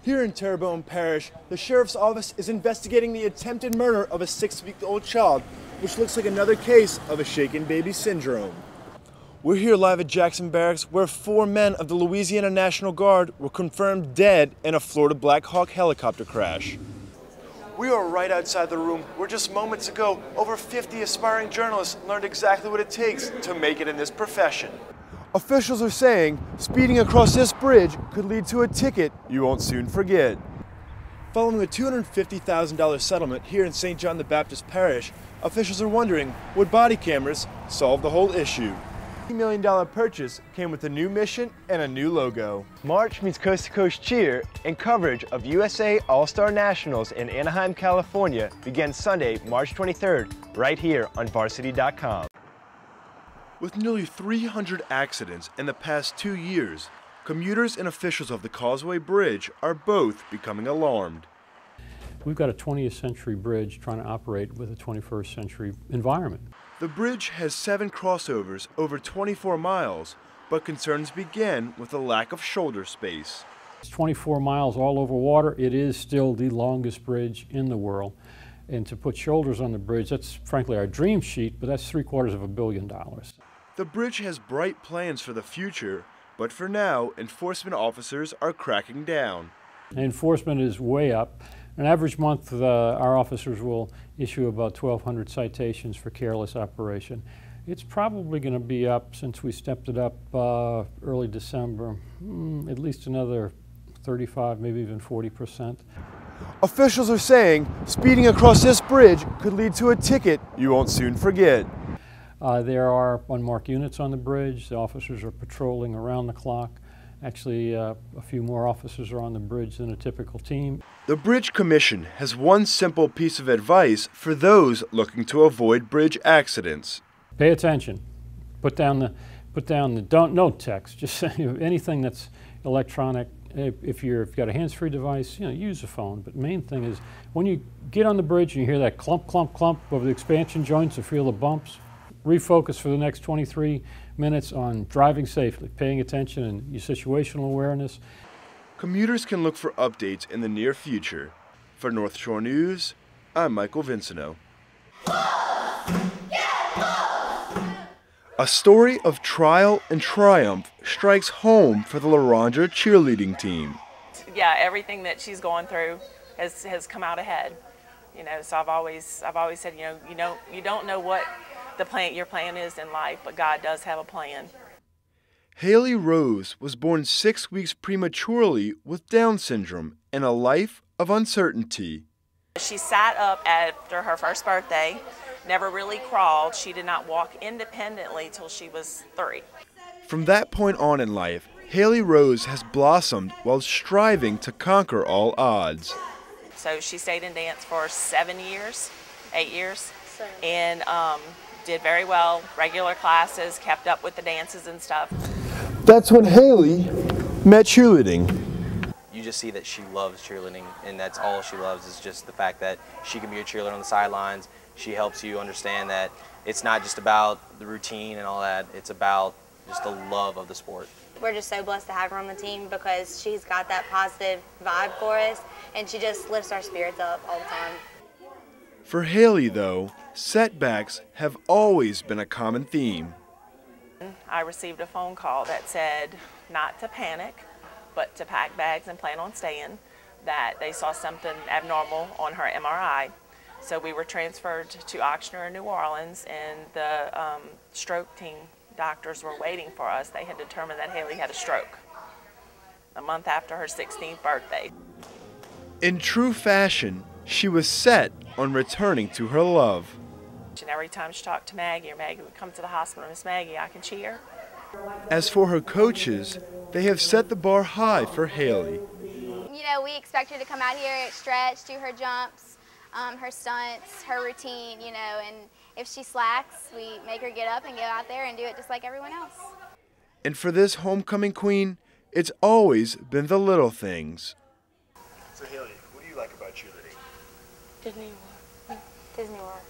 Here in Terrebonne Parish, the Sheriff's Office is investigating the attempted murder of a 6-week-old child, which looks like another case of a shaken baby syndrome. We're here live at Jackson Barracks, where 4 men of the Louisiana National Guard were confirmed dead in a Florida Black Hawk helicopter crash. We are right outside the room where just moments ago, over 50 aspiring journalists learned exactly what it takes to make it in this profession. Officials are saying speeding across this bridge could lead to a ticket you won't soon forget. Following a $250,000 settlement here in St. John the Baptist Parish, officials are wondering, would body cameras solve the whole issue? The $50 million purchase came with a new mission and a new logo. March means Coast to Coast Cheer, and coverage of USA All-Star Nationals in Anaheim, California begins Sunday, March 23rd, right here on Varsity.com. With nearly 300 accidents in the past 2 years, commuters and officials of the Causeway Bridge are both becoming alarmed. We've got a 20th century bridge trying to operate with a 21st century environment. The bridge has 7 crossovers over 24 miles, but concerns began with the lack of shoulder space. It's 24 miles all over water. It is still the longest bridge in the world. And to put shoulders on the bridge, that's frankly our dream sheet, but that's $750 million. The bridge has bright plans for the future, but for now, enforcement officers are cracking down. Enforcement is way up. An average month, our officers will issue about 1,200 citations for careless operation. It's probably going to be up, since we stepped it up early December, at least another 35, maybe even 40%. Officials are saying speeding across this bridge could lead to a ticket you won't soon forget. There are unmarked units on the bridge. The officers are patrolling around the clock. Actually, a few more officers are on the bridge than a typical team. The Bridge Commission has one simple piece of advice for those looking to avoid bridge accidents. Pay attention. Put down the don't text. Just say anything that's electronic. If you've got a hands-free device, use the phone. But the main thing is when you get on the bridge and you hear that clump, clump, clump of the expansion joints or feel the bumps, refocus for the next 23 minutes on driving safely, paying attention and your situational awareness. Commuters can look for updates in the near future. For North Shore News, I'm Michael Vinsanau. A story of trial and triumph strikes home for the LaRondra cheerleading team. Yeah, everything that she's going through has come out ahead. So I've always said, you don't know what your plan is in life, but God does have a plan. Haley Rose was born 6 weeks prematurely with Down syndrome and a life of uncertainty. She sat up after her first birthday, never really crawled. She did not walk independently till she was 3. From that point on in life, Haley Rose has blossomed while striving to conquer all odds. So she stayed in dance for 8 years, and did very well, regular classes, kept up with the dances and stuff. That's when Haley met cheerleading. You just see that she loves cheerleading, and that's all she loves, is just the fact that she can be a cheerleader on the sidelines. She helps you understand that it's not just about the routine and all that, it's about just the love of the sport. We're just so blessed to have her on the team because she's got that positive vibe for us, and she just lifts our spirits up all the time. For Haley, though, setbacks have always been a common theme. I received a phone call that said not to panic, but to pack bags and plan on staying, that they saw something abnormal on her MRI. So we were transferred to Ochsner in New Orleans, and the stroke team doctors were waiting for us. They had determined that Haley had a stroke a month after her 16th birthday. In true fashion, she was set on returning to her love. And every time she talked to Maggie, or Maggie would come to the hospital, Miss Maggie, I can cheer. As for her coaches, they have set the bar high for Haley. We expect her to come out here, stretch, do her jumps, her stunts, her routine, and if she slacks, we make her get up and go out there and do it just like everyone else. And for this homecoming queen, it's always been the little things. So Haley, what do you like about cheerleading? Disney World.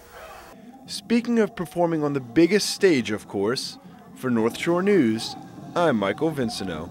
Speaking of performing on the biggest stage, of course, for North Shore News, I'm Michael Vinsanau.